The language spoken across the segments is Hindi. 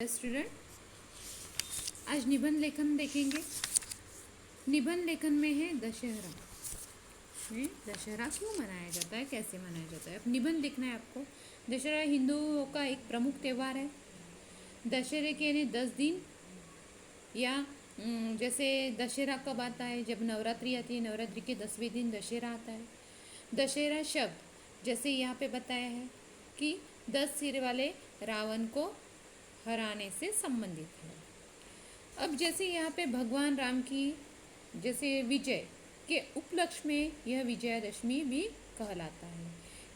स्टूडेंट, आज निबंध लेखन देखेंगे। निबंध लेखन में है दशहरा। दशहरा क्यों मनाया जाता है, कैसे मनाया जाता है, अब निबंध लिखना है आपको। दशहरा हिंदुओं का एक प्रमुख त्यौहार है। दशहरे के यानी 10 दिन या जैसे दशहरा कब आता है, जब नवरात्रि आती है, नवरात्रि के 10वें दिन दशहरा आता है। दशहरा शब्द जैसे यहाँ पे बताया है कि 10 सिर वाले रावण को हराने से संबंधित है। अब जैसे यहाँ पे भगवान राम की जैसे विजय के उपलक्ष्य में यह विजयादशमी भी कहलाता है।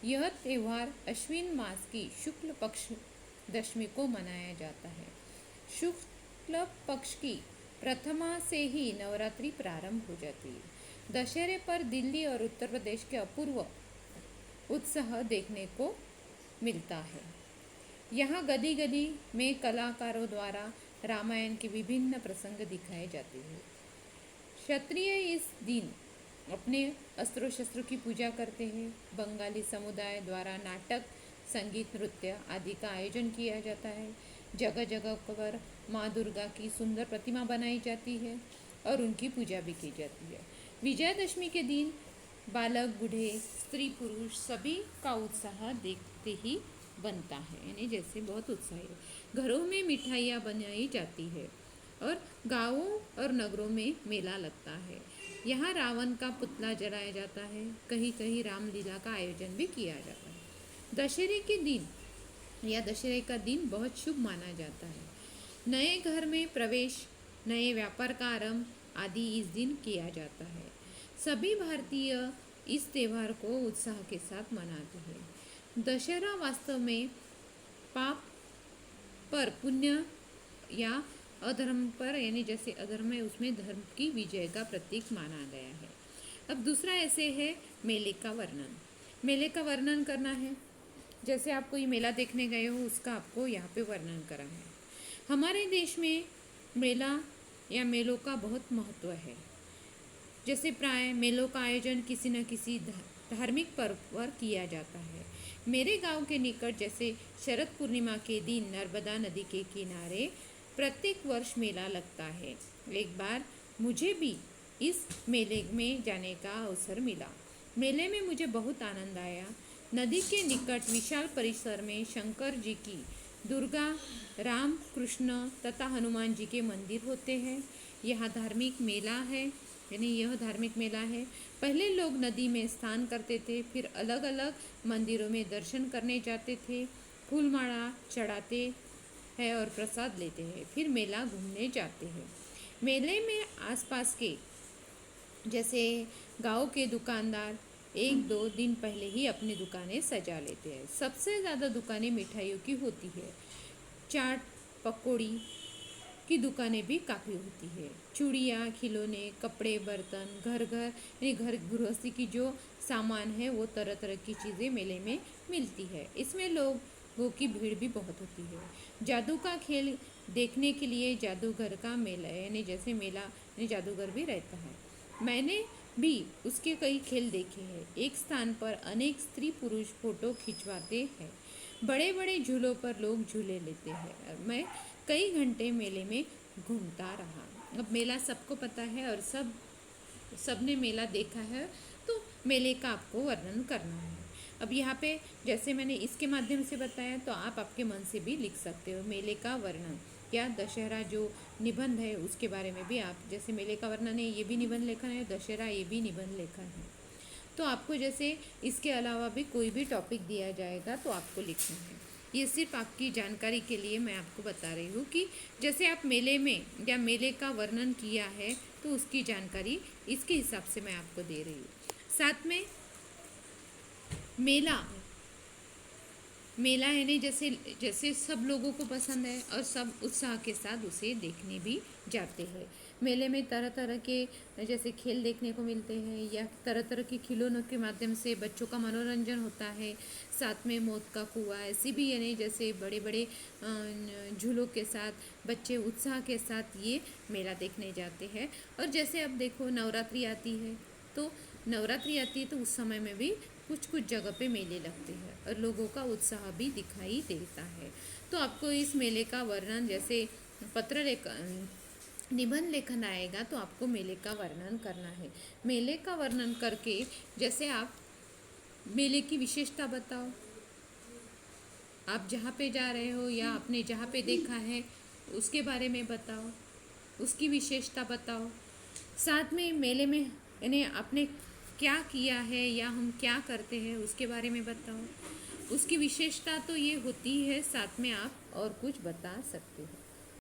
यह त्यौहार अश्विन मास की शुक्ल पक्ष दशमी को मनाया जाता है। शुक्ल पक्ष की प्रथमा से ही नवरात्रि प्रारंभ हो जाती है। दशहरे पर दिल्ली और उत्तर प्रदेश के अपूर्व उत्साह देखने को मिलता है। यहाँ गली गली में कलाकारों द्वारा रामायण के विभिन्न प्रसंग दिखाए जाते हैं। क्षत्रिय इस दिन अपने अस्त्रों शस्त्रों की पूजा करते हैं। बंगाली समुदाय द्वारा नाटक, संगीत, नृत्य आदि का आयोजन किया जाता है। जगह जगह पर माँ दुर्गा की सुंदर प्रतिमा बनाई जाती है और उनकी पूजा भी की जाती है। विजयादशमी के दिन बालक, बूढ़े, स्त्री, पुरुष सभी का उत्साह देखते ही बनता है, यानी जैसे बहुत उत्साही। घरों में मिठाइयाँ बनाई जाती है और गांवों और नगरों में मेला लगता है। यहाँ रावण का पुतला जलाया जाता है। कहीं कहीं रामलीला का आयोजन भी किया जाता है। दशहरे के दिन या दशहरे का दिन बहुत शुभ माना जाता है। नए घर में प्रवेश, नए व्यापार का आरंभ आदि इस दिन किया जाता है। सभी भारतीय इस त्यौहार को उत्साह के साथ मनाते हैं। दशहरा वास्तव में पाप पर पुण्य या अधर्म पर, यानी जैसे अधर्म है उसमें धर्म की विजय का प्रतीक माना गया है। अब दूसरा ऐसे है मेले का वर्णन। मेले का वर्णन करना है, जैसे आप कोई मेला देखने गए हो उसका आपको यहाँ पे वर्णन करना है। हमारे देश में मेला या मेलों का बहुत महत्व है। जैसे प्राय मेलों का आयोजन किसी न किसी धार्मिक पर्व पर किया जाता है। मेरे गांव के निकट जैसे शरद पूर्णिमा के दिन नर्मदा नदी के किनारे प्रत्येक वर्ष मेला लगता है। एक बार मुझे भी इस मेले में जाने का अवसर मिला। मेले में मुझे बहुत आनंद आया। नदी के निकट विशाल परिसर में शंकर जी की, दुर्गा, राम, कृष्ण तथा हनुमान जी के मंदिर होते हैं। यहाँ धार्मिक मेला है, यानी यह धार्मिक मेला है। पहले लोग नदी में स्नान करते थे, फिर अलग अलग मंदिरों में दर्शन करने जाते थे, फूलमाला चढ़ाते हैं और प्रसाद लेते हैं, फिर मेला घूमने जाते हैं। मेले में आसपास के जैसे गांव के दुकानदार 1-2 दिन पहले ही अपनी दुकानें सजा लेते हैं। सबसे ज़्यादा दुकानें मिठाइयों की होती है। चाट, पकौड़ी की दुकानें भी काफ़ी होती है। चूड़ियाँ, खिलौने, कपड़े, बर्तन, घर यानी घर गृहस्थी की जो सामान है वो तरह तरह की चीज़ें मेले में मिलती है। इसमें लोगों की भीड़ भी बहुत होती है। जादू का खेल देखने के लिए जादूगर का मेला, यानी जैसे मेला यानी जादूगर भी रहता है। मैंने भी उसके कई खेल देखे हैं। एक स्थान पर अनेक स्त्री पुरुष फोटो खिंचवाते हैं। बड़े बड़े झूलों पर लोग झूले लेते हैं और मैं कई घंटे मेले में घूमता रहा। अब मेला सबको पता है और सबने मेला देखा है, तो मेले का आपको वर्णन करना है। अब यहाँ पे जैसे मैंने इसके माध्यम से बताया, तो आप आपके मन से भी लिख सकते हो मेले का वर्णन, या दशहरा जो निबंध है उसके बारे में भी आप, जैसे मेले का वर्णन है ये भी निबंध लेखन है, दशहरा ये भी निबंध लेखन है। तो आपको जैसे इसके अलावा भी कोई भी टॉपिक दिया जाएगा तो आपको लिखना है। ये सिर्फ आपकी जानकारी के लिए मैं आपको बता रही हूँ कि जैसे आप मेले में या मेले का वर्णन किया है तो उसकी जानकारी इसके हिसाब से मैं आपको दे रही हूँ। साथ में मेला यानी जैसे सब लोगों को पसंद है और सब उत्साह के साथ उसे देखने भी जाते हैं। मेले में तरह तरह के जैसे खेल देखने को मिलते हैं, या तरह तरह के खिलौनों के माध्यम से बच्चों का मनोरंजन होता है। साथ में मौत का कुआं, ऐसी भी यानी जैसे बड़े बड़े झूलों के साथ बच्चे उत्साह के साथ ये मेला देखने जाते हैं। और जैसे अब देखो नवरात्रि आती है तो उस समय में भी कुछ कुछ जगह पे मेले लगते हैं और लोगों का उत्साह भी दिखाई देता है। तो आपको इस मेले का वर्णन, जैसे पत्र लेखन निबंध लेखन आएगा तो आपको मेले का वर्णन करना है। मेले का वर्णन करके जैसे आप मेले की विशेषता बताओ, आप जहाँ पे जा रहे हो या आपने जहाँ पे देखा है उसके बारे में बताओ, उसकी विशेषता बताओ। साथ में मेले में यानी आपने क्या किया है या हम क्या करते हैं उसके बारे में बताओ। उसकी विशेषता तो ये होती है, साथ में आप और कुछ बता सकते हो।